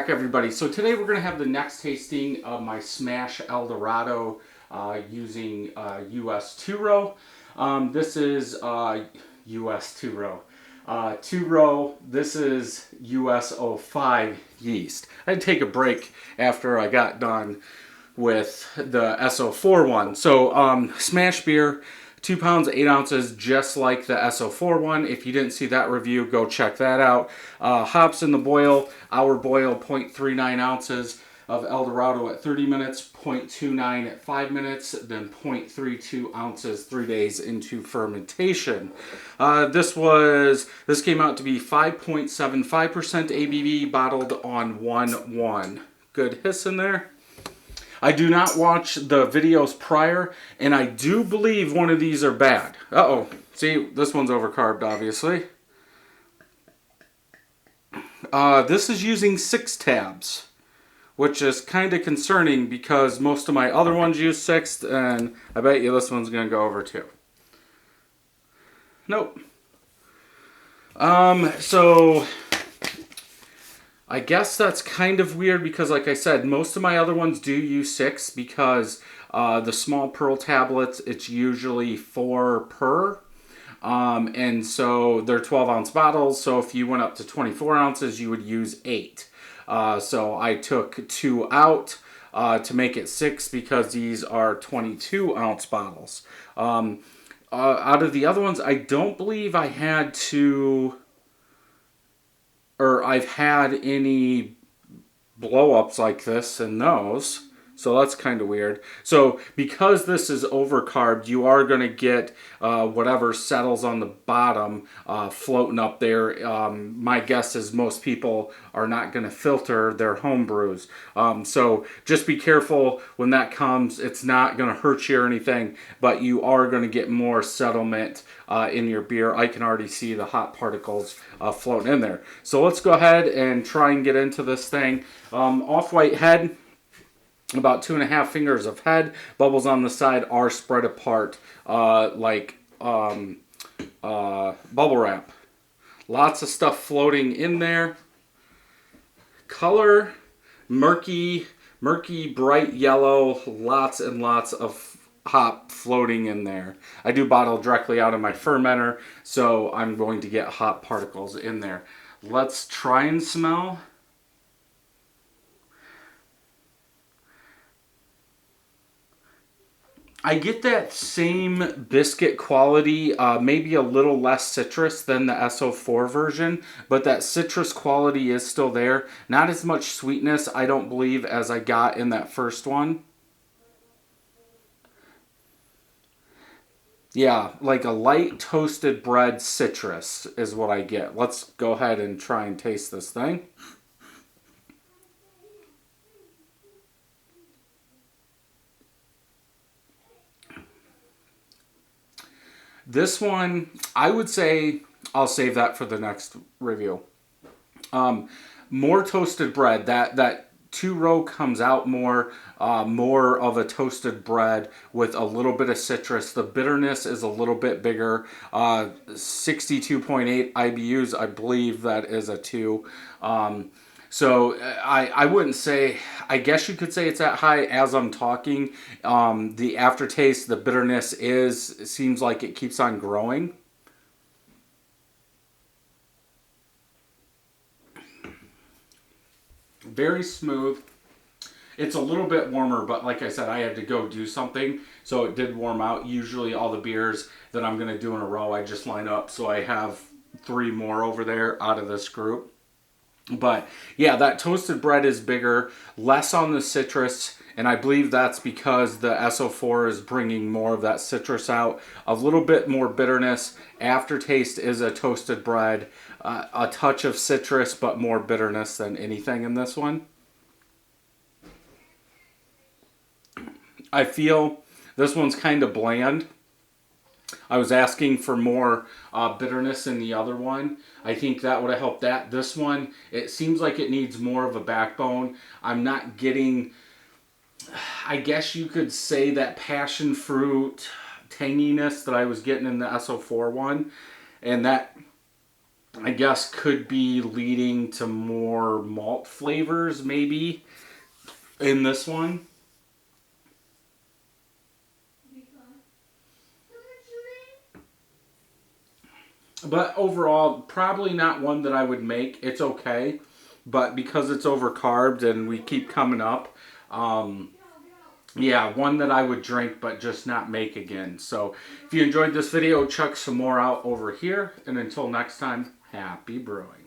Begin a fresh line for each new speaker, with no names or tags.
back, everybody. So today we're going to have the next tasting of my SMaSH El Dorado using US 2-row. This is US 2-row. 2-row, this is US-05 yeast. I had to take a break after I got done with the SO4 one. So SMaSH beer, 2 pounds, 8 ounces, just like the SO4 one. If you didn't see that review, go check that out. Hops in the boil, our boil, 0.39 ounces of El Dorado at 30 minutes, 0.29 at 5 minutes, then 0.32 ounces 3 days into fermentation. This came out to be 5.75% ABV, bottled on 1/1. Good hiss in there. I do not watch the videos prior, and I do believe one of these are bad. Uh-oh. See, this one's overcarbed, obviously. This is using 6 tabs, which is kind of concerning because most of my other ones use 6, and I bet you this one's going to go over 2. Nope. So I guess that's kind of weird because, like I said, most of my other ones do use 6 because the small pearl tablets, it's usually 4 per. And so they're 12-ounce bottles. So if you went up to 24 ounces, you would use 8. So I took 2 out to make it 6 because these are 22-ounce bottles. Out of the other ones, I don't believe I had to... or I've had any blow-ups like this in those. So that's kind of weird. So because this is overcarbed, you are going to get whatever settles on the bottom floating up there. My guess is most people are not going to filter their home brews. So just be careful when that comes. It's not going to hurt you or anything, but you are going to get more settlement in your beer. I can already see the hot particles floating in there. So let's go ahead and try and get into this thing. Off-white head. About 2.5 fingers of head. Bubbles on the side are spread apart like bubble wrap. Lots of stuff floating in there. Color, murky, bright yellow. Lots and lots of hop floating in there. I do bottle directly out of my fermenter, so I'm going to get hop particles in there. Let's try and smell. I get that same biscuit quality, maybe a little less citrus than the SO4 version, but that citrus quality is still there. Not as much sweetness, I don't believe, as I got in that first one. Yeah, like a light toasted bread citrus is what I get. Let's go ahead and try and taste this thing. This one, I would say I'll save that for the next review. More toasted bread. That 2-row comes out more of a toasted bread with a little bit of citrus. The bitterness is a little bit bigger. 62.8 IBUs, I believe that is a 2. So I wouldn't say, I guess you could say it's that high as I'm talking. The aftertaste, the bitterness seems like it keeps on growing. Very smooth. It's a little bit warmer, but like I said, I had to go do something, so it did warm out. Usually all the beers that I'm going to do in a row, I just line up, so I have 3 more over there out of this group. But yeah, that toasted bread is bigger, less on the citrus, and I believe that's because the SO4 is bringing more of that citrus out. A little bit more bitterness. Aftertaste is a toasted bread. A touch of citrus, but more bitterness than anything in this one. I feel this one's kind of bland. I was asking for more bitterness in the other one. I think that would have helped that. This one, it seems like it needs more of a backbone. I'm not getting, I guess you could say, that passion fruit tanginess that I was getting in the SO4 one. And that, I guess could be leading to more malt flavors maybe in this one. But overall, probably not one that I would make. It's okay, but because it's overcarbed and we keep coming up, yeah, one that I would drink but just not make again. So if you enjoyed this video, check some more out over here. And until next time, happy brewing.